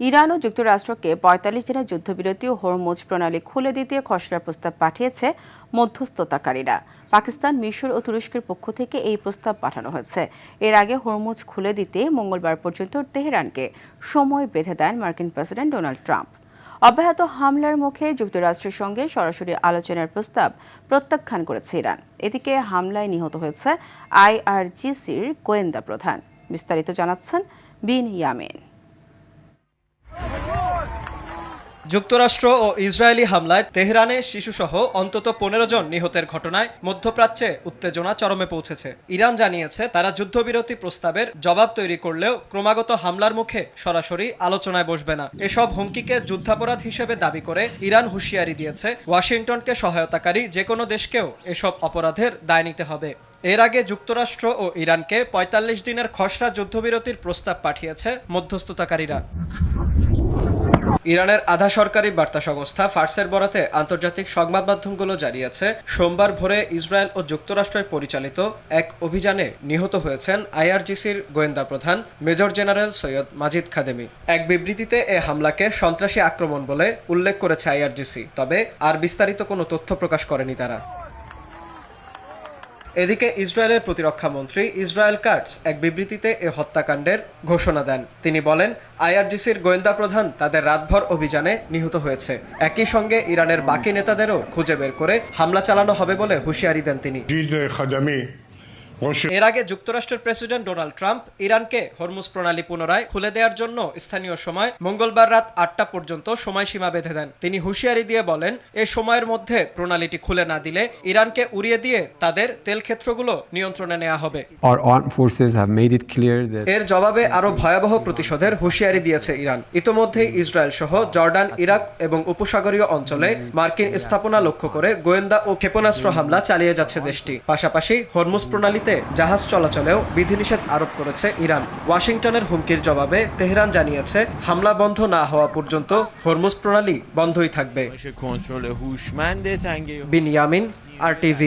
Iran ও যুক্তরাষ্ট্রকে ৪৫ দিনের যুদ্ধবিরতি ও হরমুজ প্রণালী খুলে দিতে খসড়া প্রস্তাব পাঠিয়েছে মধ্যস্থতাকারীরা। পাকিস্তান, মিশর ও তুরস্কের পক্ষ থেকে এই প্রস্তাব পাঠানো হয়েছে। এর আগে হরমুজ খুলে দিতে মঙ্গলবার পর্যন্ত তেহরানকে সময় বেঁধে দেন মার্কিন প্রেসিডেন্ট ডোনাল্ড ট্রাম্প। অব্যাহত হামলার মুখে যুক্তরাষ্ট্রের সঙ্গে সরাসরি আলোচনার প্রস্তাব প্রত্যাখ্যান করেছে ইরান। এদিকে হামলায় নিহত হয়েছে আইআরজিসির গোয়েন্দা প্রধান। বিস্তারিত জানাচ্ছেন বিন ইয়ামিন। যুক্তরাষ্ট্র ও ইসরায়েলি হামলায় তেহরানে শিশুসহ অন্তত ১৫ জন নিহতের ঘটনায় মধ্যপ্রাচ্যে উত্তেজনা চরমে পৌঁছেছে। ইরান জানিয়েছে তারা যুদ্ধবিরতি প্রস্তাবের জবাব তৈরি করলেও ক্রমাগত হামলার মুখে সরাসরি আলোচনায় বসবে না। এসব হুমকিকে যুদ্ধাপরাধ হিসেবে দাবি করে ইরান হুঁশিয়ারি দিয়েছে ওয়াশিংটনকে সহায়তাকারী যে কোনো দেশকেও এসব অপরাধের দায় নিতে হবে। এর আগে যুক্তরাষ্ট্র ও ইরানকে ৪৫ দিনের খসড়া যুদ্ধবিরতির প্রস্তাব পাঠিয়েছে মধ্যস্থতাকারীরা। ইরানের আধা সরকারি বার্তা সংস্থা ফার্সের বরাতে আন্তর্জাতিক সংবাদ মাধ্যমগুলো জানিয়েছে সোমবার ভোরে ইসরায়েল ও যুক্তরাষ্ট্রের পরিচালিত এক অভিযানে নিহত হয়েছেন আইআরজিসির গোয়েন্দা প্রধান মেজর জেনারেল সৈয়দ মাজিদ খাদেমি। এক বিবৃতিতে এ হামলাকে সন্ত্রাসী আক্রমণ বলে উল্লেখ করেছে আইআরজিসি, তবে আর বিস্তারিত কোনো তথ্য প্রকাশ করেনি তারা। এদিকে ইসরায়েলের প্রতিরক্ষা মন্ত্রী ইসরায়েল কাটস এক বিবৃতিতে এ হত্যাকাণ্ডের ঘোষণা দেন। তিনি বলেন, আইআরজিসির গোয়েন্দা প্রধান তাদের রাতভর অভিযানে নিহত হয়েছে। একই সঙ্গে ইরানের বাকি নেতাদেরও খুঁজে বের করে হামলা চালানো হবে বলে হুঁশিয়ারি দেন তিনি। এর আগে যুক্তরাষ্ট্রের প্রেসিডেন্ট ডোনাল্ড ট্রাম্প ইরানকে হরমুজ প্রণালী পুনরায় খুলে দেওয়ার জন্য স্থানীয় সময় মঙ্গলবার রাত ৮টা পর্যন্ত সময়সীমা বেঁধে দেন। তিনি হুঁশিয়ারি দিয়ে বলেন, এ সময়ের মধ্যে প্রণালীটি খুলে না দিলে ইরানকে উড়িয়ে দিয়ে তাদের তেল ক্ষেত্রগুলো নিয়ন্ত্রণে নেওয়া হবে। এর জবাবে আরো ভয়াবহ প্রতিশোধের হুঁশিয়ারি দিয়েছে ইরান। ইতোমধ্যেই ইসরায়েল সহ জর্ডান, ইরাক এবং উপসাগরীয় অঞ্চলে মার্কিন স্থাপনা লক্ষ্য করে গোয়েন্দা ও ক্ষেপণাস্ত্র হামলা চালিয়ে যাচ্ছে দেশটি। পাশাপাশি হরমুজ প্রণালী জাহাজ চলাচলেও বিধিনিষেধ আরোপ করেছে ইরান। ওয়াশিংটনের হুমকির জবাবে তেহরান জানিয়েছে হামলা বন্ধ না হওয়া পর্যন্ত হরমুজ প্রণালী বন্ধই থাকবে। বিন ইয়ামিন, RTV।